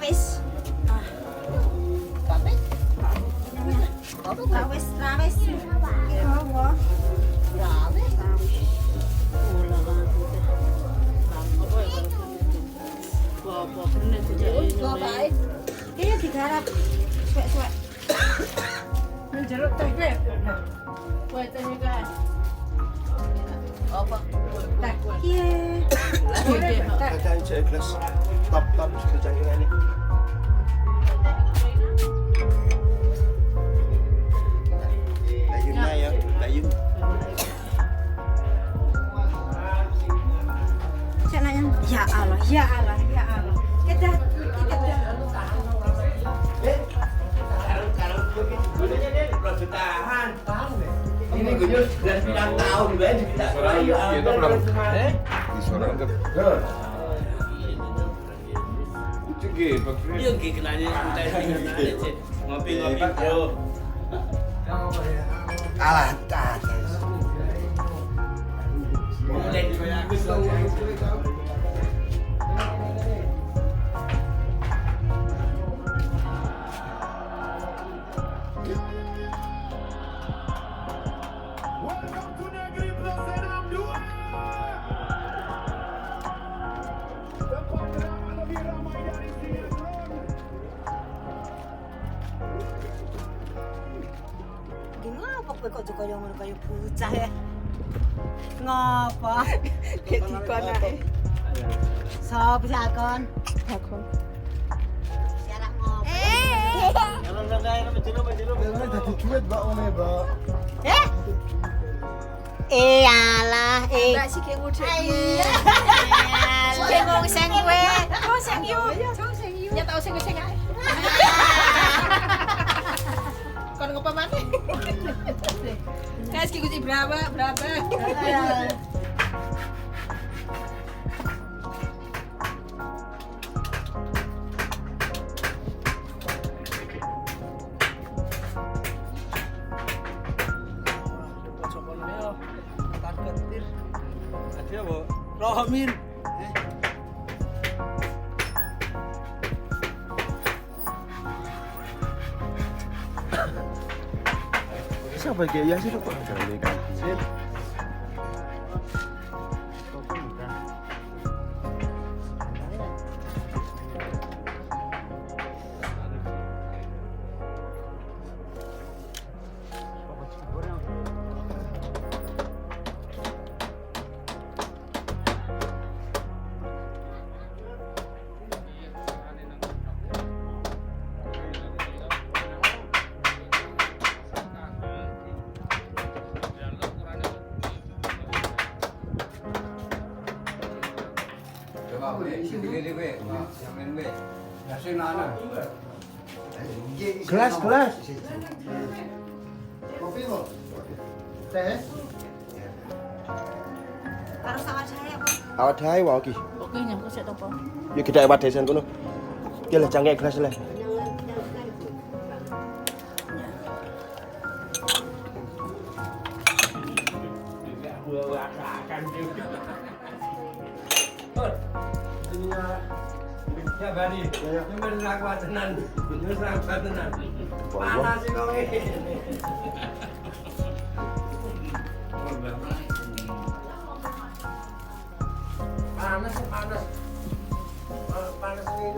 wis. Rawis. Gawa. Iya digarap. Suwek-suwek. Jeruk tempe. Kue tehnya guys. Apa? Tak. Iya. Kakain saya kelas top secangkir ini. Dayun na ya, dayun. Saya nanya, ya Allah. Kita Ini gue 9 tahun gue tidak Iya kenanya ngopi-ngopi bro. Alah, tak. ngapa kowe kok juga yang ngono kaya bocah ya? Ngapa? Kayak dikon ae. Sop sakon. Aku. Siarak ngopo? Jangan jadi duit mbak One mbak. Alah, Mbak sik ngudhe. Iya. Sing ngomong sing kowe. Oh, sing yu. Ya tau sing ae. Kon ngopo maneh? Guys, ki kuci berapa? Rohmin. Siapa kayak ya sih kok? Jangan diganti. Gelas. Kopi kok? Teh? Karo sawat saya apa? Awat hai wae iki. Oke, nyampe sik apa? Ya kita awat desan kono. Ki lah cangkek gelas lah. Ya Bani, yang benar kuat tenan, benar kuat tenan. Panas sih kau ini. Panas. Panas ini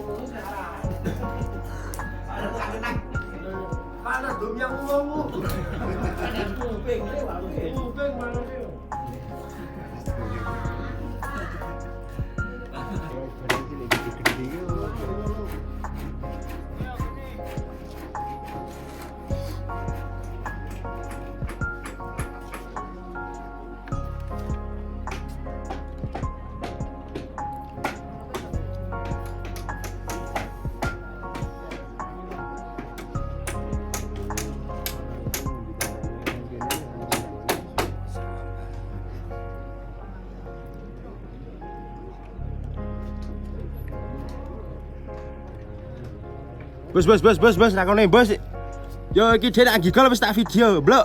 panas dunia uangmu. Panas kuping panas itu. Bos, rakone bos. Yo iki dhewe nak gigol wis tak video, blok.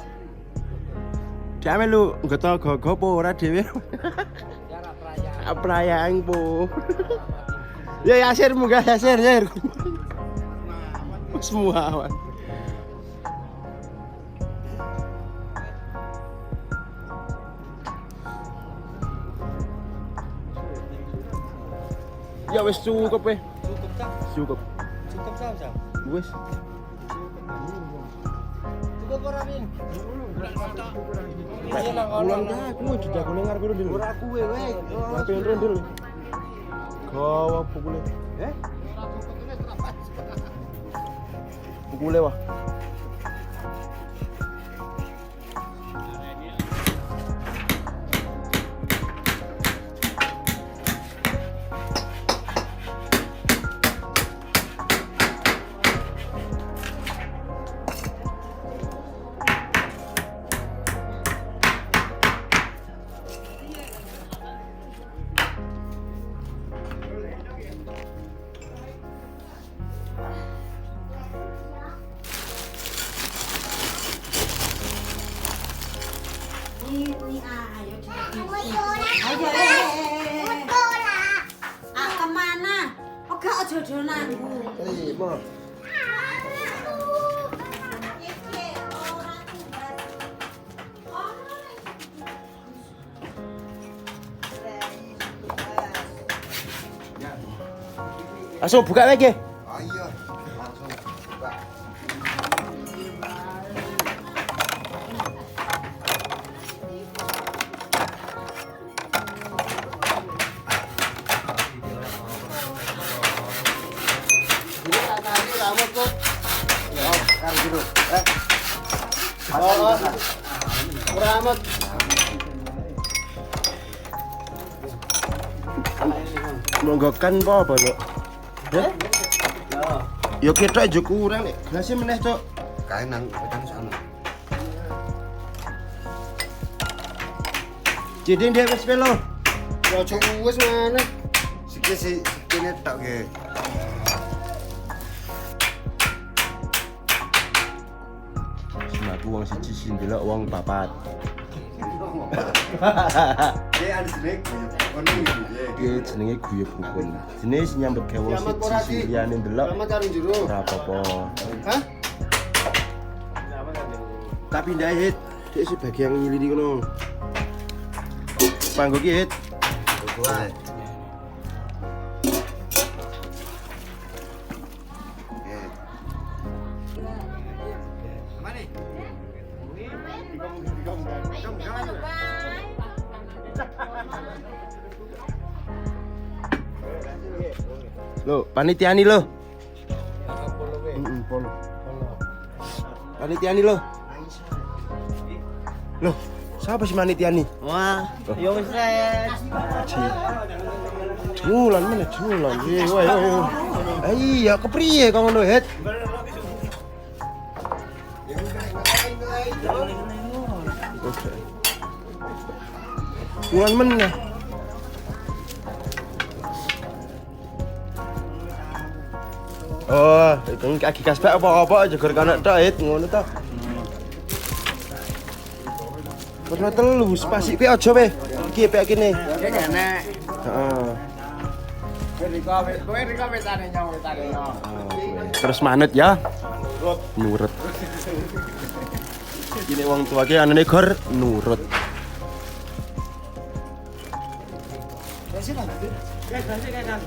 Dame lu nggoto gopo ora dhewe. Perayaan po. Ya Yasir munggah Yasir. Semua. Ya wis cukup weh. Cukup tak? Cukup. Cukup tak, Sam? Wis. Cukup ora, Min? Ulang dah aku jejak kuning arep piro dulu. Ora kuwe weh. Tapi ndro dulu. Gawa pukule. Pukule wah. Ini ayo ah kemana? Oh gak jodolanku. Terima. Langsung buka lagi. Ayo, langsung buka. Ini tak tadi kamu kok. Oh, kan gitu. Oh. Ramat. Monggokan apa, Lho? Heh? Yo ketok aja kurang nek. Gelasnya meneh, Cok. Kae nang sana. Jadi dia wis pelo. Ya ojo wis mana. Sikit sih kene tok ge. Aku wong siji sing delok wong papat. Ada snack. Ono Iki jenenge guyub rukun. Jenenge sing nyambut gawe wong siji sing liyane delok. Ora apa-apa. Hah? Tapi ndak hit, dek si bagian ngilini kono. Panggo ki hit. Wae. Lo, panitiani lo. Polo. Panitiani lo. Loh, siapa sih panitiani? Wah, yo wis res. Jualan mana jualan? Woi. Iya, kepriye kok ngono, Het? Oke. Jualan mana? Oh, itu kaki kasbak apa-apa aja gara kana tok, Het, ngono tok. Wis telu, spasi pe aja we. Iki pe kene. Heeh. Terus manut ya. Nurut. Ini wong tuake anane gor nurut. Kasih kan? Kasih kan?